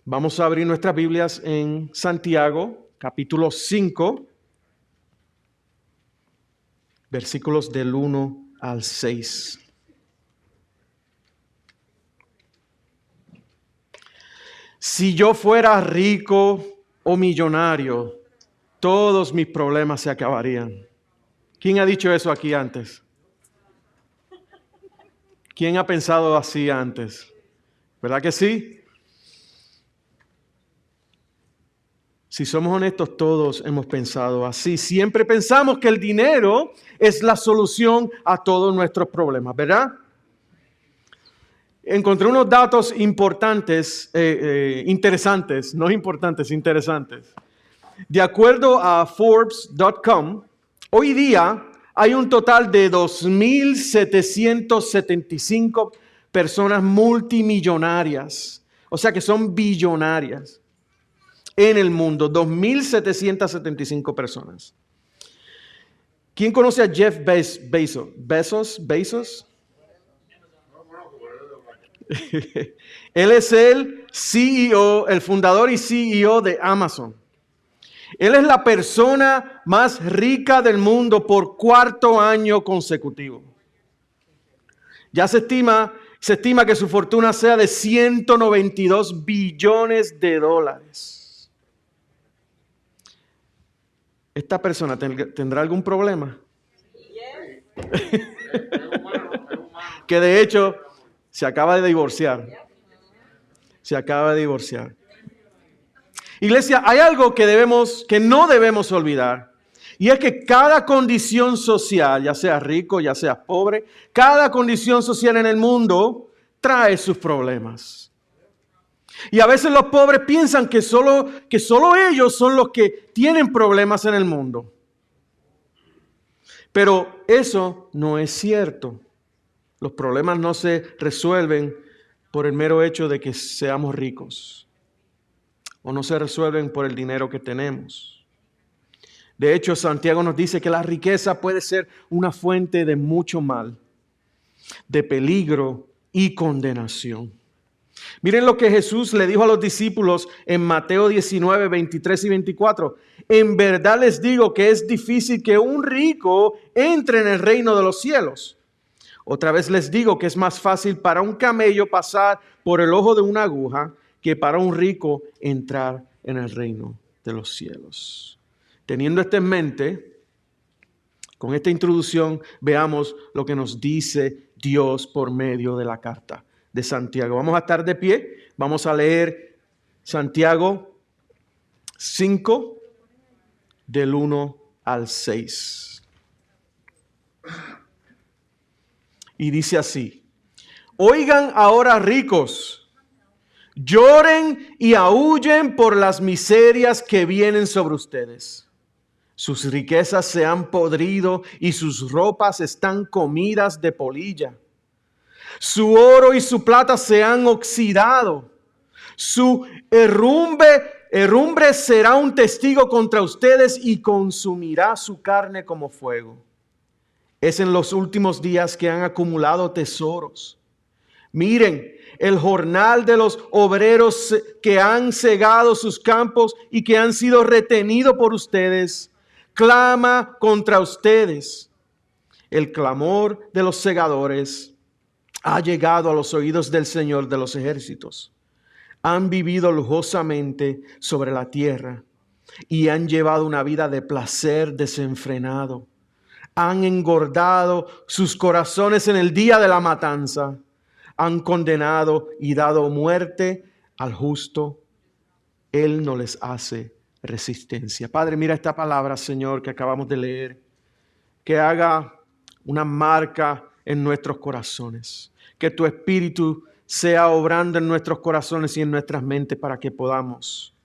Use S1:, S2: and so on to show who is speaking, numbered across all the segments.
S1: Vamos a abrir nuestras Biblias en Santiago, capítulo 5, versículos del 1 al 6. Si yo fuera rico o millonario, todos mis problemas se acabarían. ¿Quién ha dicho eso aquí antes? ¿Quién ha pensado así antes? ¿Verdad que sí? Si somos honestos, todos hemos pensado así. Siempre pensamos que el dinero es la solución a todos nuestros problemas, ¿verdad? Encontré unos datos importantes, interesantes. De acuerdo a Forbes.com, hoy día hay un total de 2.775 personas multimillonarias, o sea que son billonarias en el mundo, 2.775 personas. ¿Quién conoce a Jeff Bezos? ¿Bezos? Él es el CEO, el fundador y CEO de Amazon. Él es la persona más rica del mundo por cuarto año consecutivo. Ya se estima que su fortuna sea de 192 billones de dólares. ¿Esta persona tendrá algún problema? Que de hecho se acaba de divorciar. Iglesia, hay algo que no debemos olvidar. Y es que cada condición social, ya sea rico, ya sea pobre, cada condición social en el mundo trae sus problemas. Y a veces los pobres piensan que solo ellos son los que tienen problemas en el mundo. Pero eso no es cierto. Los problemas no se resuelven por el mero hecho de que seamos ricos. O no se resuelven por el dinero que tenemos. De hecho, Santiago nos dice que la riqueza puede ser una fuente de mucho mal, de peligro y condenación. Miren lo que Jesús le dijo a los discípulos en Mateo 19, 23 y 24. En verdad les digo que es difícil que un rico entre en el reino de los cielos. Otra vez les digo que es más fácil para un camello pasar por el ojo de una aguja que para un rico entrar en el reino de los cielos. Teniendo esto en mente, con esta introducción, veamos lo que nos dice Dios por medio de la carta de Santiago. Vamos a estar de pie, vamos a leer Santiago 5, del 1 al 6. Y dice así: oigan ahora, ricos, lloren y aúllen por las miserias que vienen sobre ustedes. Sus riquezas se han podrido y sus ropas están comidas de polilla. Su oro y su plata se han oxidado. Su herrumbre será un testigo contra ustedes y consumirá su carne como fuego. Es en los últimos días que han acumulado tesoros. Miren el jornal de los obreros que han cegado sus campos y que han sido retenidos por ustedes. Clama contra ustedes. El clamor de los segadores ha llegado a los oídos del Señor de los ejércitos. Han vivido lujosamente sobre la tierra y han llevado una vida de placer desenfrenado. Han engordado sus corazones en el día de la matanza. Han condenado y dado muerte al justo. Él no les hace resistencia. Padre, mira esta palabra, Señor, que acabamos de leer. Que haga una marca en nuestros corazones. Que tu Espíritu sea obrando en nuestros corazones y en nuestras mentes para que podamos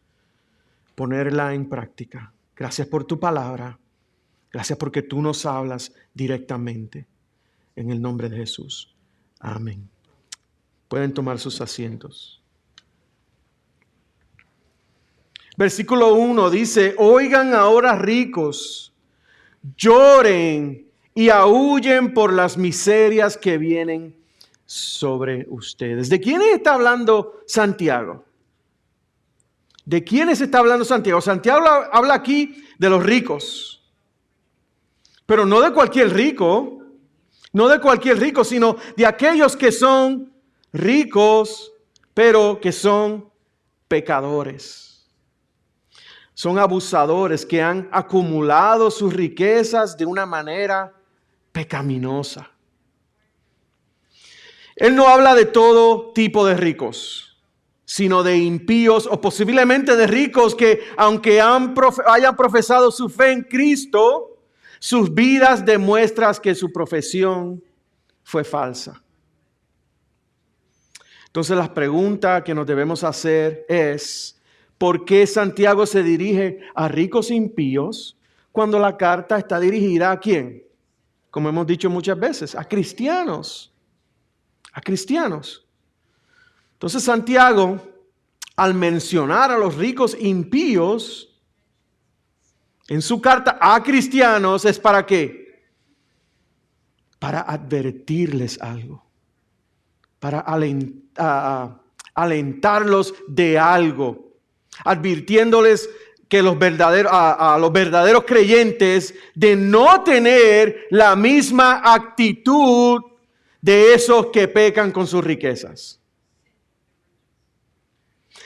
S1: ponerla en práctica. Gracias por tu palabra. Gracias porque tú nos hablas directamente. En el nombre de Jesús. Amén. Pueden tomar sus asientos. Versículo 1 dice: oigan ahora, ricos, lloren y aúllen por las miserias que vienen sobre ustedes. ¿De quién está hablando Santiago? ¿De quiénes está hablando Santiago? Santiago habla aquí de los ricos. Pero no de cualquier rico. No de cualquier rico, sino de aquellos que son ricos, pero que son pecadores. Son abusadores que han acumulado sus riquezas de una manera pecaminosa. Él no habla de todo tipo de ricos, sino de impíos o posiblemente de ricos que, aunque hayan profesado su fe en Cristo, sus vidas demuestran que su profesión fue falsa. Entonces la pregunta que nos debemos hacer es, ¿por qué Santiago se dirige a ricos impíos cuando la carta está dirigida a quién? Como hemos dicho muchas veces, a cristianos. A cristianos. Entonces Santiago, al mencionar a los ricos impíos en su carta a cristianos, ¿es para qué? Para advertirles algo. Para alentarlos de algo. Advirtiéndoles que a los verdaderos creyentes de no tener la misma actitud de esos que pecan con sus riquezas.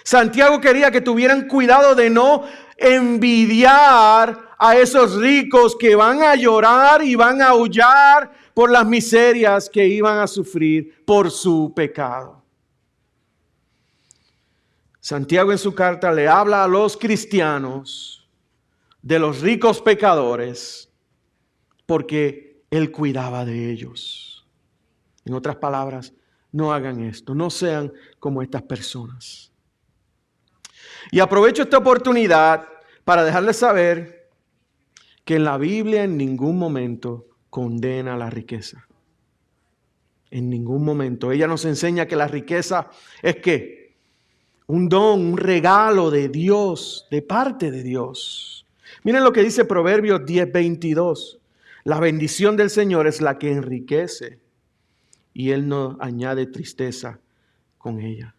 S1: Santiago quería que tuvieran cuidado de no envidiar a esos ricos que van a llorar y van a aullar por las miserias que iban a sufrir por su pecado. Santiago en su carta le habla a los cristianos de los ricos pecadores porque él cuidaba de ellos. En otras palabras, no hagan esto, no sean como estas personas. Y aprovecho esta oportunidad para dejarles saber que en la Biblia en ningún momento condena la riqueza. En ningún momento. Ella nos enseña que la riqueza es ¿qué? Un don, un regalo de Dios, de parte de Dios. Miren lo que dice Proverbios 10:22. La bendición del Señor es la que enriquece y Él no añade tristeza con ella.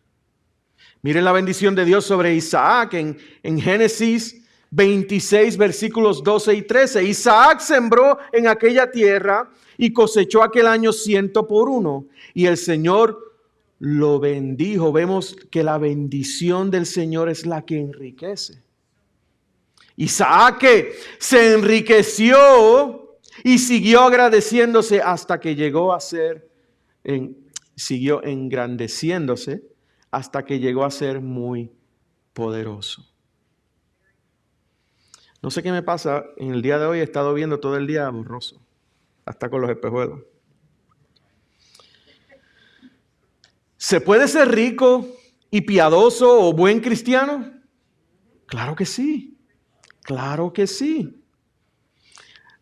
S1: Miren la bendición de Dios sobre Isaac en Génesis 26, versículos 12 y 13. Isaac sembró en aquella tierra y cosechó aquel año 100 por 1. Y el Señor lo bendijo. Vemos que la bendición del Señor es la que enriquece. Isaac se enriqueció y siguió agradeciéndose hasta que llegó a ser, siguió engrandeciéndose hasta que llegó a ser muy poderoso. No sé qué me pasa, en el día de hoy he estado viendo todo el día borroso, hasta con los espejuelos. ¿Se puede ser rico y piadoso o buen cristiano? Claro que sí, claro que sí.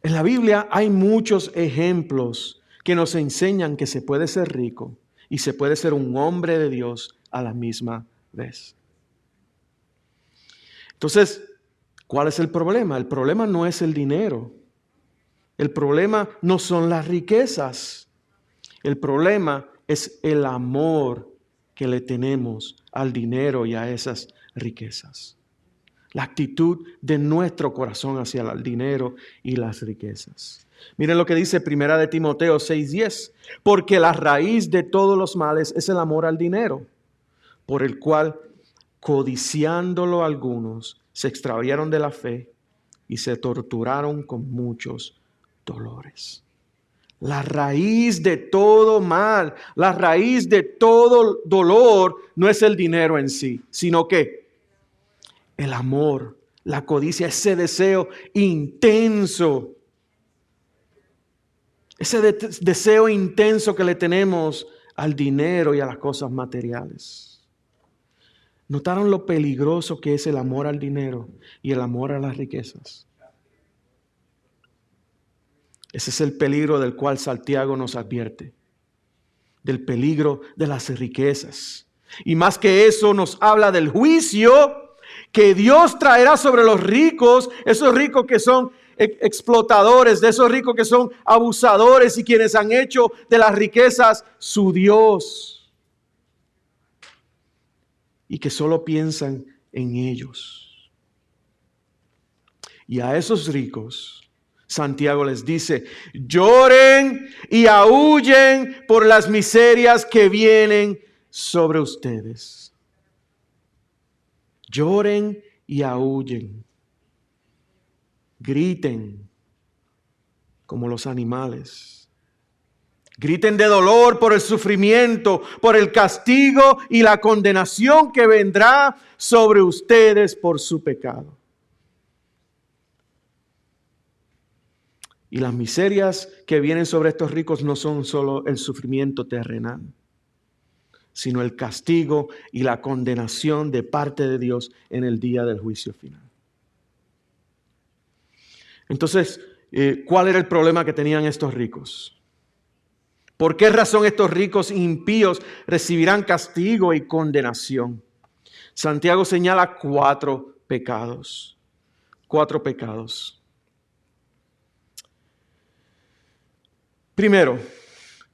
S1: En la Biblia hay muchos ejemplos que nos enseñan que se puede ser rico y se puede ser un hombre de Dios a la misma vez. Entonces, ¿cuál es el problema? El problema no es el dinero. El problema no son las riquezas. El problema es el amor que le tenemos al dinero y a esas riquezas. La actitud de nuestro corazón hacia el dinero y las riquezas. Miren lo que dice 1 de Timoteo 6:10. Porque la raíz de todos los males es el amor al dinero, por el cual, codiciándolo algunos, se extraviaron de la fe y se torturaron con muchos dolores. La raíz de todo mal, la raíz de todo dolor no es el dinero en sí, sino que el amor, la codicia, ese deseo intenso, ese deseo intenso que le tenemos al dinero y a las cosas materiales. ¿Notaron lo peligroso que es el amor al dinero y el amor a las riquezas? Ese es el peligro del cual Santiago nos advierte. Del peligro de las riquezas. Y más que eso nos habla del juicio que Dios traerá sobre los ricos, esos ricos que son explotadores, de esos ricos que son abusadores y quienes han hecho de las riquezas su Dios. Y que solo piensan en ellos. Y a esos ricos, Santiago les dice, lloren y aúllen por las miserias que vienen sobre ustedes. Lloren y aúllen. Griten como los animales. Griten de dolor por el sufrimiento, por el castigo y la condenación que vendrá sobre ustedes por su pecado. Y las miserias que vienen sobre estos ricos no son solo el sufrimiento terrenal, sino el castigo y la condenación de parte de Dios en el día del juicio final. Entonces, ¿cuál era el problema que tenían estos ricos? ¿Por qué razón estos ricos impíos recibirán castigo y condenación? Santiago señala 4 pecados. 4 pecados. Primero,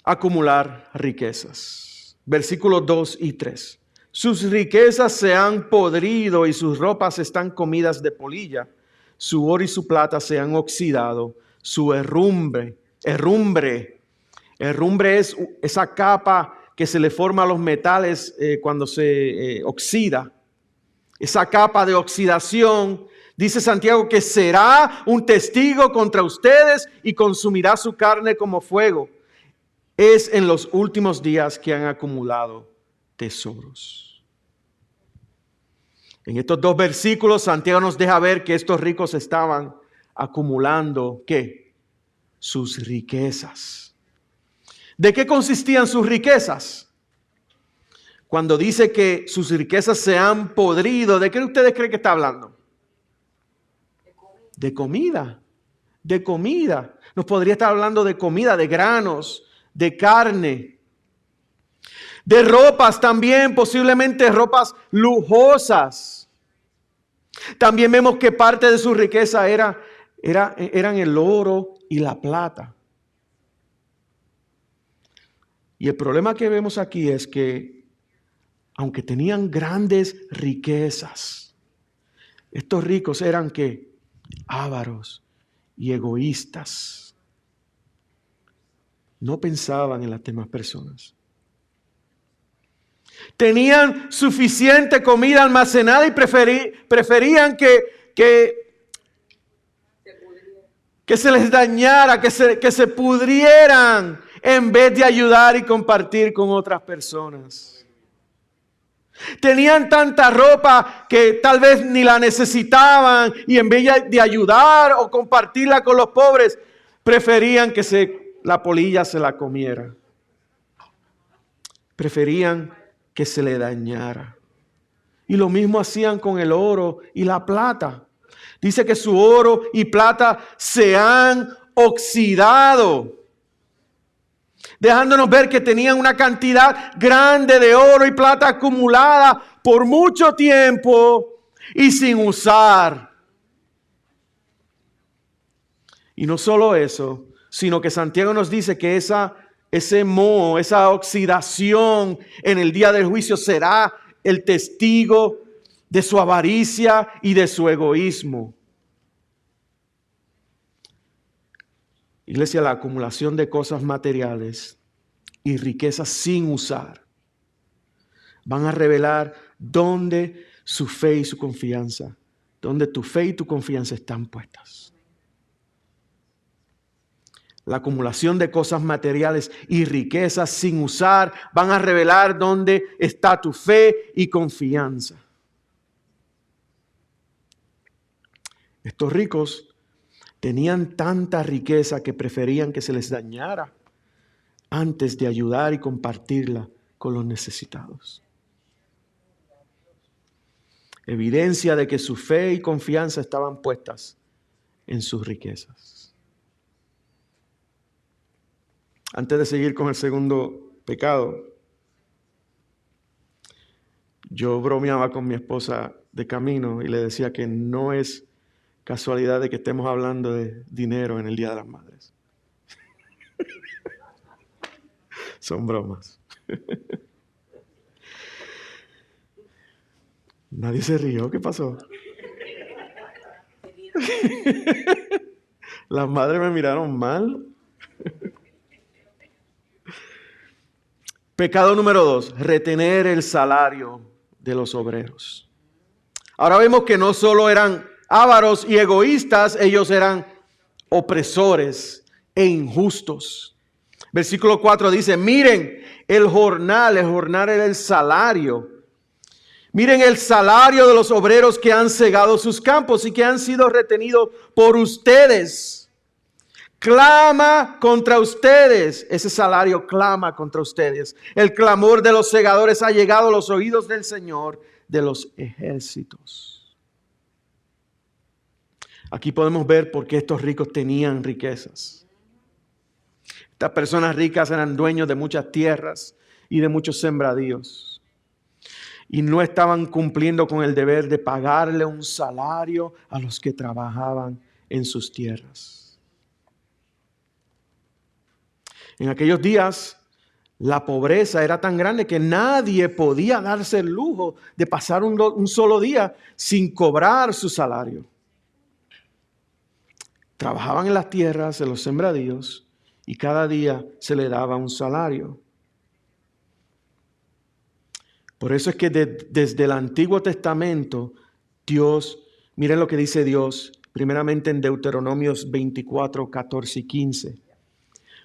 S1: acumular riquezas. Versículos 2 y 3. Sus riquezas se han podrido y sus ropas están comidas de polilla. Su oro y su plata se han oxidado. Su herrumbre es esa capa que se le forma a los metales cuando se oxida. Esa capa de oxidación, dice Santiago, que será un testigo contra ustedes y consumirá su carne como fuego. Es en los últimos días que han acumulado tesoros. En estos 2 versículos, Santiago nos deja ver que estos ricos estaban acumulando, ¿qué? Sus riquezas. ¿De qué consistían sus riquezas? Cuando dice que sus riquezas se han podrido, ¿de qué ustedes creen que está hablando? De comida. De comida. Nos podría estar hablando de comida, de granos, de carne. De ropas también, posiblemente ropas lujosas. También vemos que parte de su riqueza eran el oro y la plata. Y el problema que vemos aquí es que, aunque tenían grandes riquezas, estos ricos eran ¿qué? Ávaros y egoístas. No pensaban en las demás personas. Tenían suficiente comida almacenada y preferían que se les dañara, que se pudrieran, en vez de ayudar y compartir con otras personas. Tenían tanta ropa que tal vez ni la necesitaban y en vez de ayudar o compartirla con los pobres, preferían que la polilla se la comiera. Preferían que se le dañara. Y lo mismo hacían con el oro y la plata. Dice que su oro y plata se han oxidado, dejándonos ver que tenían una cantidad grande de oro y plata acumulada por mucho tiempo y sin usar. Y no solo eso, sino que Santiago nos dice que esa oxidación en el día del juicio será el testigo de su avaricia y de su egoísmo. Iglesia, la acumulación de cosas materiales y riquezas sin usar van a revelar dónde su fe y su confianza, dónde tu fe y tu confianza están puestas. La acumulación de cosas materiales y riquezas sin usar van a revelar dónde está tu fe y confianza. Estos ricos tenían tanta riqueza que preferían que se les dañara antes de ayudar y compartirla con los necesitados. Evidencia de que su fe y confianza estaban puestas en sus riquezas. Antes de seguir con el segundo pecado, yo bromeaba con mi esposa de camino y le decía que no es casualidad de que estemos hablando de dinero en el Día de las Madres. Son bromas. Nadie se rió. ¿Qué pasó? Las madres me miraron mal. Pecado número 2, retener el salario de los obreros. Ahora vemos que no solo eran ávaros y egoístas, ellos eran opresores e injustos. Versículo 4 dice, miren el jornal era el salario. Miren el salario de los obreros que han cegado sus campos y que han sido retenidos por ustedes. Clama contra ustedes. Ese salario clama contra ustedes. El clamor de los segadores ha llegado a los oídos del Señor de los ejércitos. Aquí podemos ver por qué estos ricos tenían riquezas. Estas personas ricas eran dueños de muchas tierras y de muchos sembradíos. Y no estaban cumpliendo con el deber de pagarle un salario a los que trabajaban en sus tierras. En aquellos días, la pobreza era tan grande que nadie podía darse el lujo de pasar un solo día sin cobrar su salario. Trabajaban en las tierras, en los sembradíos, y cada día se le daba un salario. Por eso es que desde el Antiguo Testamento, Dios, miren lo que dice Dios, primeramente en Deuteronomios 24, 14 y 15.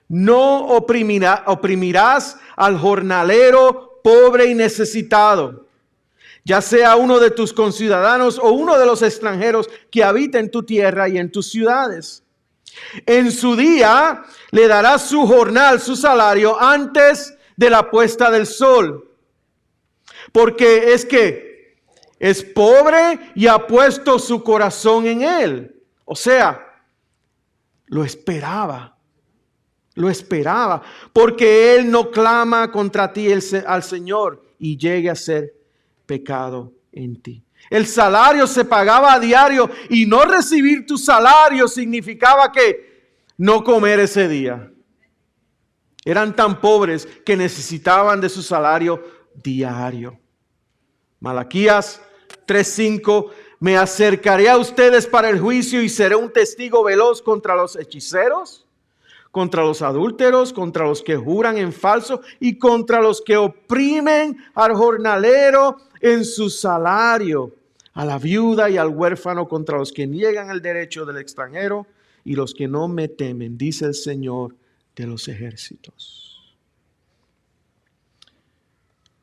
S1: No oprimirás al jornalero pobre y necesitado, ya sea uno de tus conciudadanos o uno de los extranjeros que habita en tu tierra y en tus ciudades. En su día le darás su jornal, su salario, antes de la puesta del sol. Porque es pobre y ha puesto su corazón en él. O sea, lo esperaba. Porque él no clama contra ti al Señor y llegue a ser pecado en ti. El salario se pagaba a diario y no recibir tu salario significaba que no comer ese día. Eran tan pobres que necesitaban de su salario diario. Malaquías 3:5, me acercaré a ustedes para el juicio y seré un testigo veloz contra los hechiceros, contra los adúlteros, contra los que juran en falso y contra los que oprimen al jornalero en su salario, a la viuda y al huérfano, contra los que niegan el derecho del extranjero y los que no me temen, dice el Señor de los ejércitos.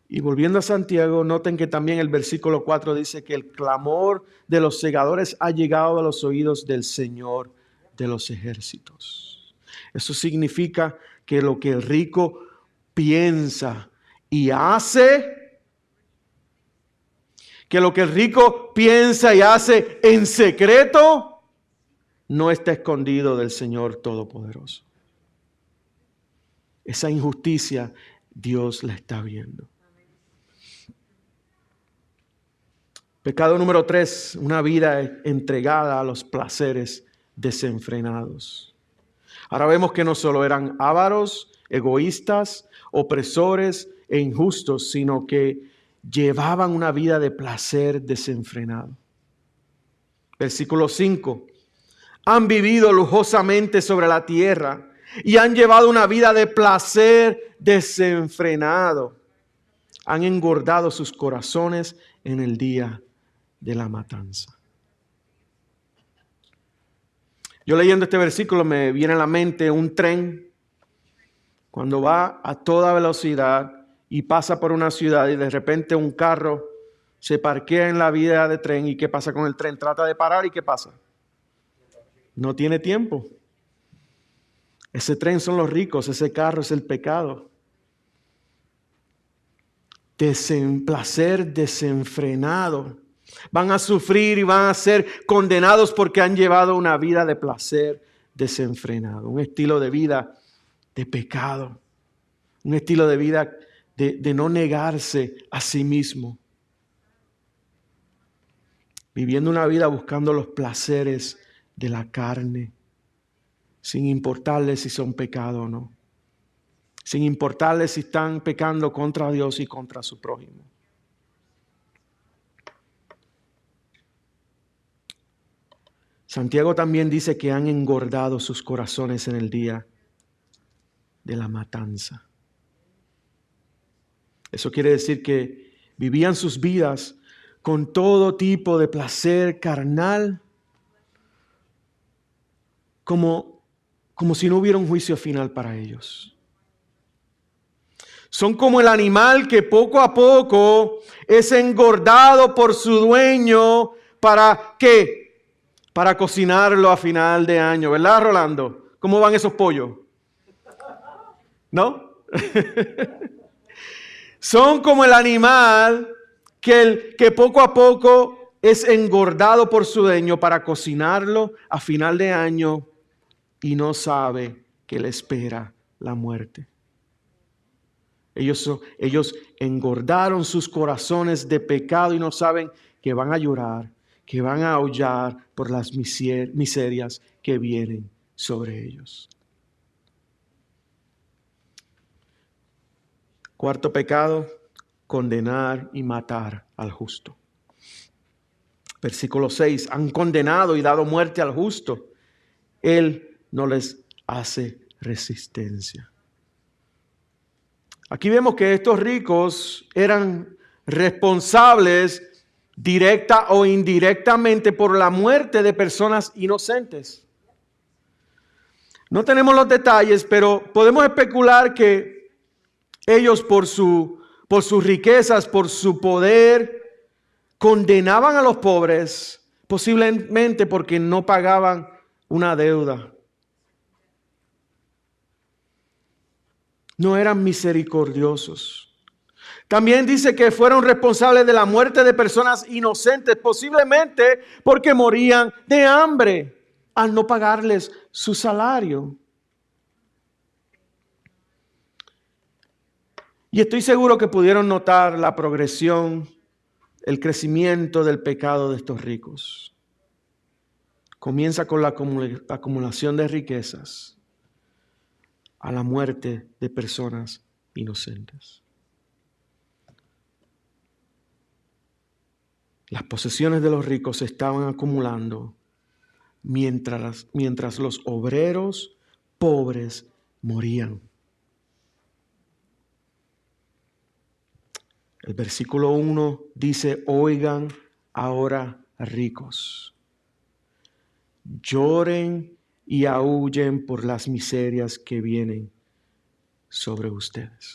S1: Y volviendo a Santiago, noten que también el versículo 4 dice que el clamor de los segadores ha llegado a los oídos del Señor de los ejércitos. Eso significa que lo que el rico piensa y hace, en secreto, no está escondido del Señor Todopoderoso. Esa injusticia Dios la está viendo. Pecado número 3, una vida entregada a los placeres desenfrenados. Ahora vemos que no solo eran ávaros, egoístas, opresores e injustos, sino que llevaban una vida de placer desenfrenado. Versículo 5. Han vivido lujosamente sobre la tierra y han llevado una vida de placer desenfrenado. Han engordado sus corazones en el día de la matanza. Yo leyendo este versículo me viene a la mente un tren cuando va a toda velocidad y pasa por una ciudad y de repente un carro se parquea en la vía de tren. ¿Y qué pasa con el tren? Trata de parar y ¿qué pasa? No tiene tiempo. Ese tren son los ricos, ese carro es el pecado. Placer desenfrenado. Van a sufrir y van a ser condenados porque han llevado una vida de placer desenfrenado. Un estilo de vida de pecado. Un estilo de vida de no negarse a sí mismo. Viviendo una vida buscando los placeres de la carne. Sin importarles si son pecado o no. Sin importarles si están pecando contra Dios y contra su prójimo. Santiago también dice que han engordado sus corazones en el día de la matanza. Eso quiere decir que vivían sus vidas con todo tipo de placer carnal, como si no hubiera un juicio final para ellos. Son como el animal que poco a poco es engordado por su dueño. ¿Para qué? Para cocinarlo a final de año, ¿verdad, Rolando? ¿Cómo van esos pollos? ¿No? Son como el animal que poco a poco es engordado por su dueño para cocinarlo a final de año y no sabe que le espera la muerte. Ellos engordaron sus corazones de pecado y no saben que van a llorar, que van a aullar por las miserias que vienen sobre ellos. Cuarto pecado, condenar y matar al justo. Versículo 6, han condenado y dado muerte al justo. Él no les hace resistencia. Aquí vemos que estos ricos eran responsables directa o indirectamente por la muerte de personas inocentes. No tenemos los detalles, pero podemos especular que ellos por sus riquezas, por su poder, condenaban a los pobres, posiblemente porque no pagaban una deuda. No eran misericordiosos. También dice que fueron responsables de la muerte de personas inocentes, posiblemente porque morían de hambre al no pagarles su salario. Y estoy seguro que pudieron notar la progresión, el crecimiento del pecado de estos ricos. Comienza con la acumulación de riquezas a la muerte de personas inocentes. Las posesiones de los ricos se estaban acumulando mientras los obreros pobres morían. El versículo 1 dice, oigan ahora ricos, lloren y aúllen por las miserias que vienen sobre ustedes.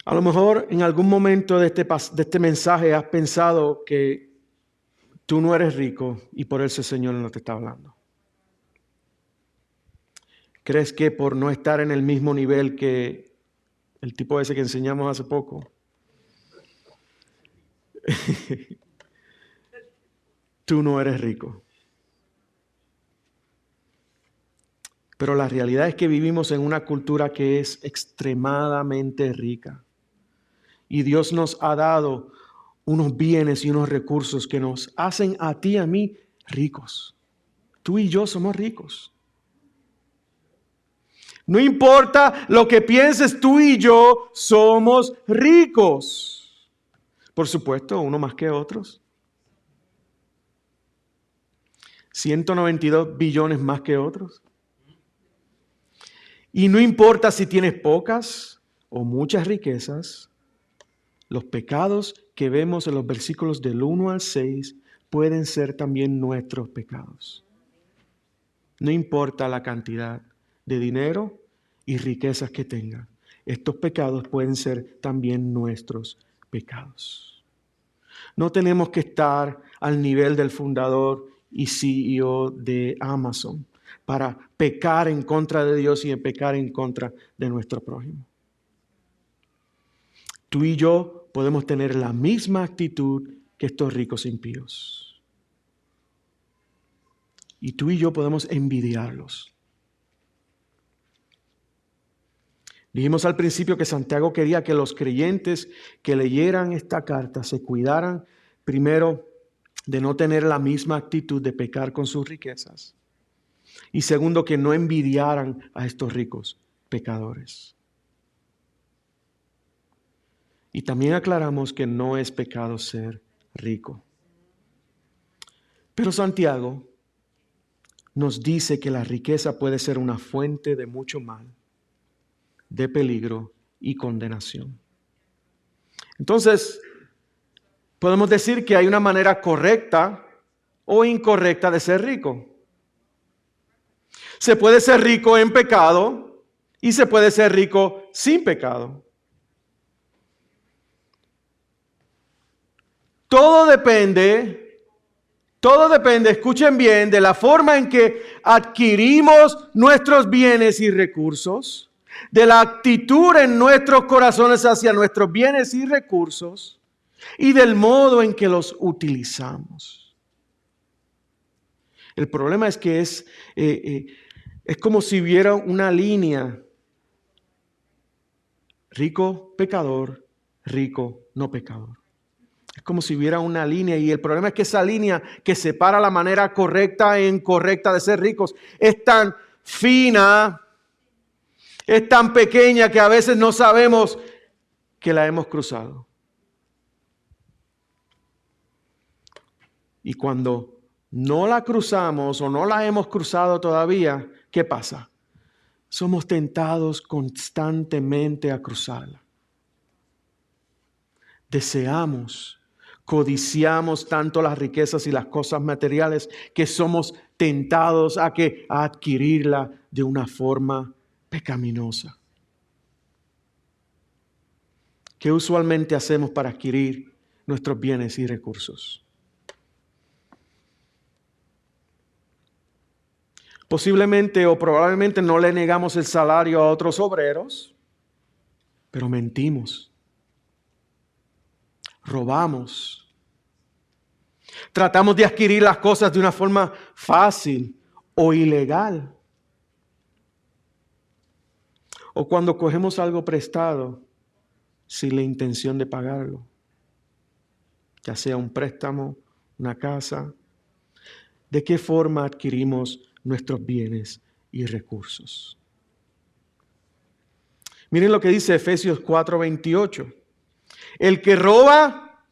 S1: A lo mejor en algún momento de este mensaje has pensado que tú no eres rico y por eso el Señor no te está hablando. ¿Crees que por no estar en el mismo nivel que el tipo ese que enseñamos hace poco, tú no eres rico? Pero la realidad es que vivimos en una cultura que es extremadamente rica. Y Dios nos ha dado unos bienes y unos recursos que nos hacen a ti y a mí ricos. Tú y yo somos ricos. No importa lo que pienses, tú y yo somos ricos. Por supuesto, uno más que otros. 192 billones más que otros. Y no importa si tienes pocas o muchas riquezas, los pecados que vemos en los versículos del 1 al 6 pueden ser también nuestros pecados. No importa la cantidad de dinero y riquezas que tenga. Estos pecados pueden ser también nuestros pecados. No tenemos que estar al nivel del fundador y CEO de Amazon para pecar en contra de Dios y pecar en contra de nuestro prójimo. Tú y yo podemos tener la misma actitud que estos ricos impíos. Y tú y yo podemos envidiarlos. Dijimos al principio que Santiago quería que los creyentes que leyeran esta carta se cuidaran primero de no tener la misma actitud de pecar con sus riquezas. Y segundo, que no envidiaran a estos ricos pecadores. Y también aclaramos que no es pecado ser rico. Pero Santiago nos dice que la riqueza puede ser una fuente de mucho mal, de peligro y condenación. Entonces, podemos decir que hay una manera correcta o incorrecta de ser rico. Se puede ser rico en pecado y se puede ser rico sin pecado. Todo depende, escuchen bien, de la forma en que adquirimos nuestros bienes y recursos, de la actitud en nuestros corazones hacia nuestros bienes y recursos y del modo en que los utilizamos. El problema es que es como si hubiera una línea: rico, pecador, rico, no pecador. Es como si hubiera una línea, y el problema es que esa línea que separa la manera correcta e incorrecta de ser ricos es tan fina, es tan pequeña que a veces no sabemos que la hemos cruzado. Y cuando no la cruzamos o no la hemos cruzado todavía, ¿qué pasa? Somos tentados constantemente a cruzarla. Codiciamos tanto las riquezas y las cosas materiales que somos tentados a adquirirla de una forma pecaminosa. ¿Qué usualmente hacemos para adquirir nuestros bienes y recursos? Posiblemente o probablemente no le negamos el salario a otros obreros, pero mentimos, robamos. Tratamos de adquirir las cosas de una forma fácil o ilegal. O cuando cogemos algo prestado sin la intención de pagarlo, ya sea un préstamo, una casa. ¿De qué forma adquirimos nuestros bienes y recursos? Miren lo que dice Efesios 4:28. El que roba,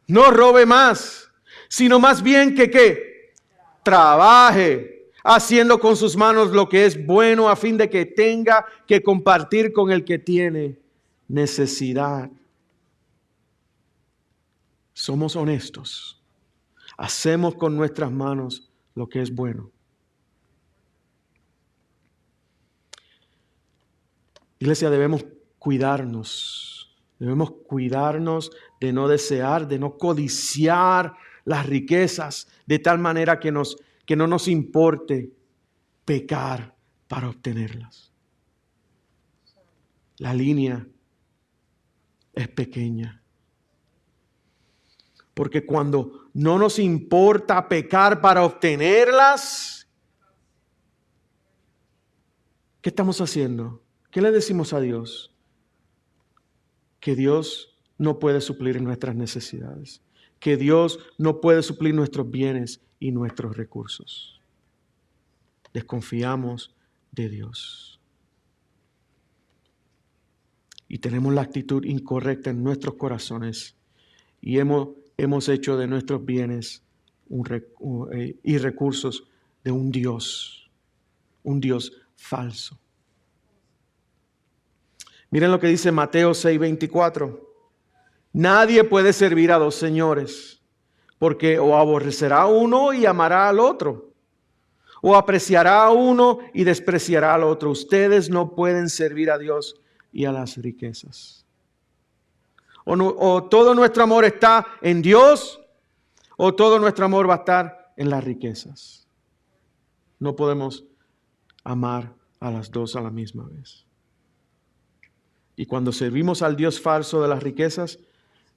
S1: no robe más, sino más bien que ¿qué? Trabaje, haciendo con sus manos lo que es bueno, a fin de que tenga que compartir con el que tiene necesidad. Somos honestos. Hacemos con nuestras manos lo que es bueno. Iglesia, debemos cuidarnos. Debemos cuidarnos de no desear, de no codiciar las riquezas de tal manera que no nos importe pecar para obtenerlas. La línea es pequeña. Porque cuando no nos importa pecar para obtenerlas, ¿qué estamos haciendo? ¿Qué le decimos a Dios? Que Dios no puede suplir nuestras necesidades. Que Dios no puede suplir nuestros bienes y nuestros recursos. Desconfiamos de Dios. Y tenemos la actitud incorrecta en nuestros corazones. Y hemos hecho de nuestros bienes y recursos de un Dios falso. Miren lo que dice Mateo 6:24. Nadie puede servir a dos señores, porque o aborrecerá a uno y amará al otro, o apreciará a uno y despreciará al otro. Ustedes no pueden servir a Dios y a las riquezas. O todo nuestro amor está en Dios, o todo nuestro amor va a estar en las riquezas. No podemos amar a las dos a la misma vez. Y cuando servimos al Dios falso de las riquezas,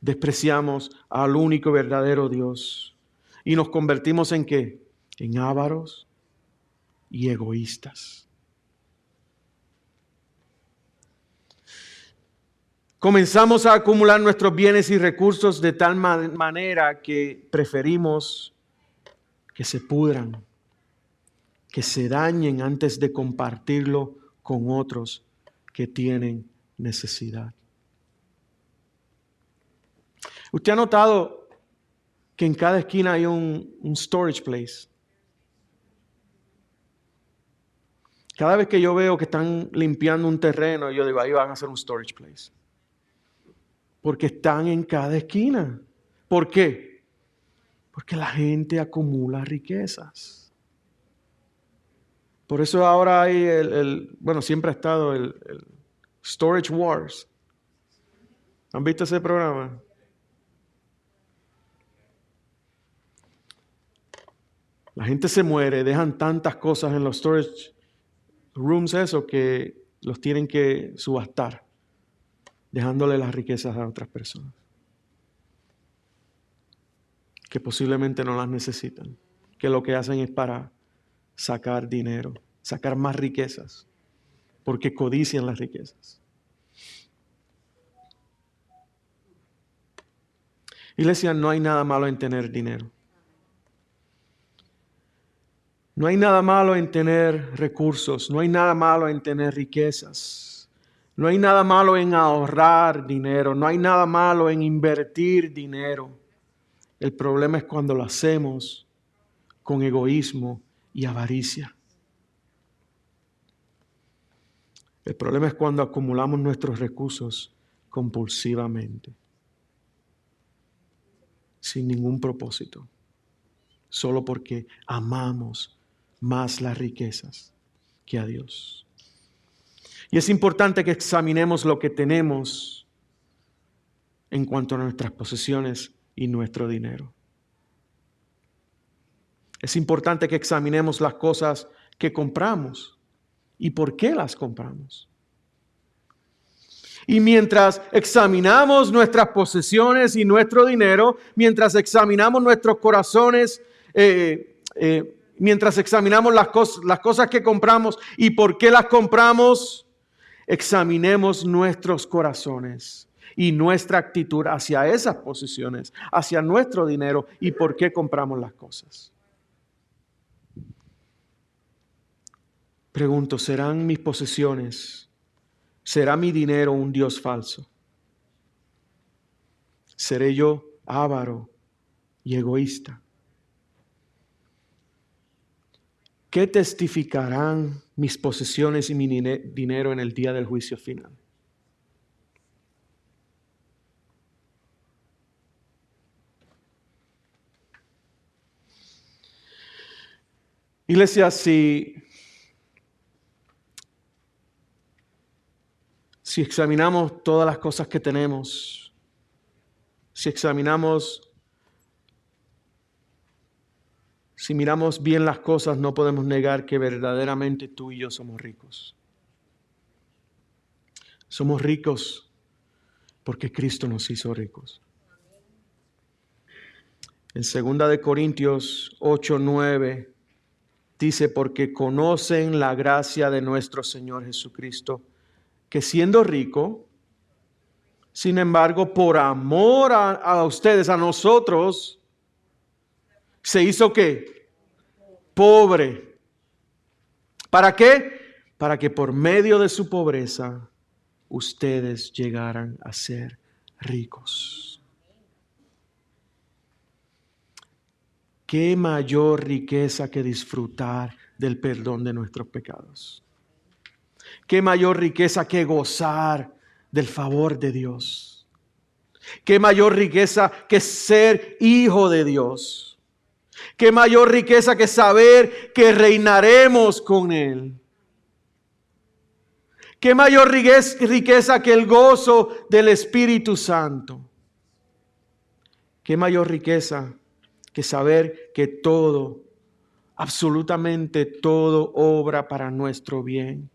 S1: despreciamos al único verdadero Dios. Y nos convertimos ¿en qué? En ávaros y egoístas. Comenzamos a acumular nuestros bienes y recursos de tal manera que preferimos que se pudran, que se dañen antes de compartirlo con otros que tienen necesidad. ¿Usted ha notado que en cada esquina hay un storage place. Cada vez que yo veo que están limpiando un terreno, yo digo, ahí van a hacer un storage place. Porque están en cada esquina. ¿Por qué? Porque la gente acumula riquezas. Por eso ahora hay siempre ha estado el Storage Wars. ¿Han visto ese programa? La gente se muere, dejan tantas cosas en los storage rooms eso que los tienen que subastar, dejándole las riquezas a otras personas que posiblemente no las necesitan, que lo que hacen es para sacar dinero, sacar más riquezas, porque codician las riquezas. Iglesia, no hay nada malo en tener dinero. No hay nada malo en tener recursos, no hay nada malo en tener riquezas. No hay nada malo en ahorrar dinero, no hay nada malo en invertir dinero. El problema es cuando lo hacemos con egoísmo y avaricia. El problema es cuando acumulamos nuestros recursos compulsivamente, sin ningún propósito, solo porque amamos más las riquezas que a Dios. Y es importante que examinemos lo que tenemos en cuanto a nuestras posesiones y nuestro dinero. Es importante que examinemos las cosas que compramos y por qué las compramos. Y mientras examinamos nuestras posesiones y nuestro dinero, mientras examinamos nuestros corazones, mientras examinamos las cosas que compramos y por qué las compramos, examinemos nuestros corazones y nuestra actitud hacia esas posesiones, hacia nuestro dinero y por qué compramos las cosas. Pregunto, ¿serán mis posesiones, será mi dinero un Dios falso? ¿Seré yo avaro y egoísta? ¿Qué testificarán mis posesiones y mi dinero en el día del juicio final? Iglesia, si examinamos todas las cosas que tenemos, si miramos bien las cosas, no podemos negar que verdaderamente tú y yo somos ricos. Somos ricos porque Cristo nos hizo ricos. En 2 Corintios 8:9 dice, porque conocen la gracia de nuestro Señor Jesucristo, que siendo rico, sin embargo, por amor a ustedes, a nosotros, se hizo ¿qué? Pobre. ¿Para qué? Para que por medio de su pobreza ustedes llegaran a ser ricos. ¿Qué mayor riqueza que disfrutar del perdón de nuestros pecados? ¿Qué mayor riqueza que gozar del favor de Dios? ¿Qué mayor riqueza que ser hijo de Dios? ¿Qué mayor riqueza que saber que reinaremos con Él? ¿Qué mayor riqueza que el gozo del Espíritu Santo? ¿Qué mayor riqueza que saber que todo, absolutamente todo, obra para nuestro bien?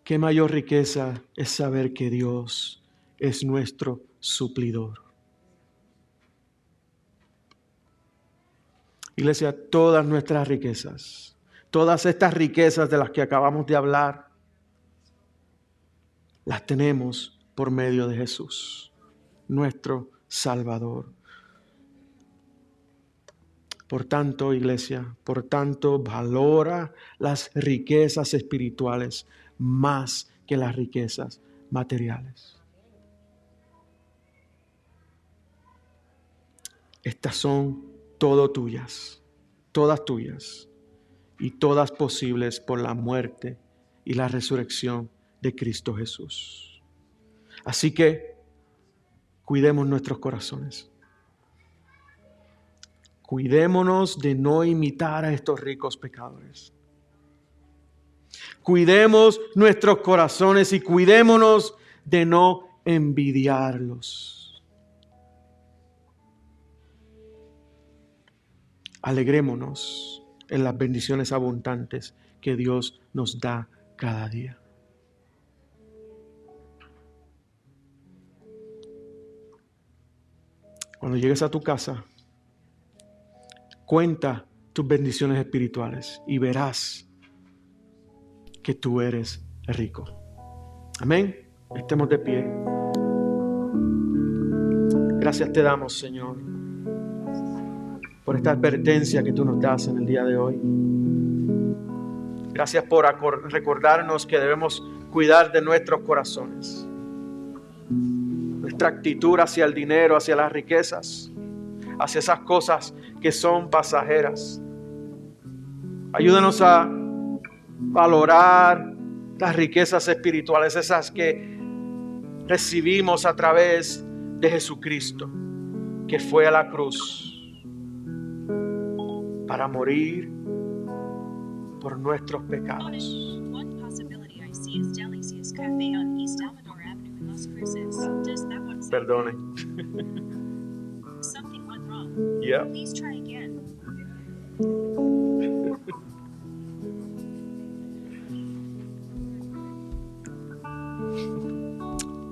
S1: ¿Qué mayor riqueza es saber que Dios es nuestro suplidor? Iglesia, todas nuestras riquezas, todas estas riquezas de las que acabamos de hablar, las tenemos por medio de Jesús, nuestro Salvador. Por tanto, iglesia, valora las riquezas espirituales más que las riquezas materiales. Estas son todas tuyas, y todas posibles por la muerte y la resurrección de Cristo Jesús. Así que cuidemos nuestros corazones. Cuidémonos de no imitar a estos ricos pecadores. Cuidemos nuestros corazones y cuidémonos de no envidiarlos. Alegrémonos en las bendiciones abundantes que Dios nos da cada día. Cuando llegues a tu casa, cuenta tus bendiciones espirituales y verás que tú eres rico. Amén. Estemos de pie. Gracias te damos, Señor, por esta advertencia que tú nos das en el día de hoy. Gracias por recordarnos que debemos cuidar de nuestros corazones. Nuestra actitud hacia el dinero, hacia las riquezas, hacia esas cosas que son pasajeras. Ayúdanos a valorar las riquezas espirituales, esas que recibimos a través de Jesucristo, que fue a la cruz para morir por nuestros pecados. Perdone. Yeah.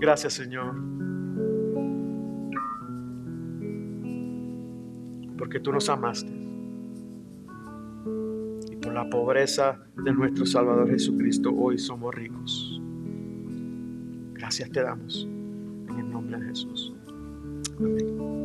S1: Gracias, Señor, porque tú nos amaste y por la pobreza de nuestro Salvador Jesucristo hoy somos ricos. Gracias te damos en el nombre de Jesús. Amén.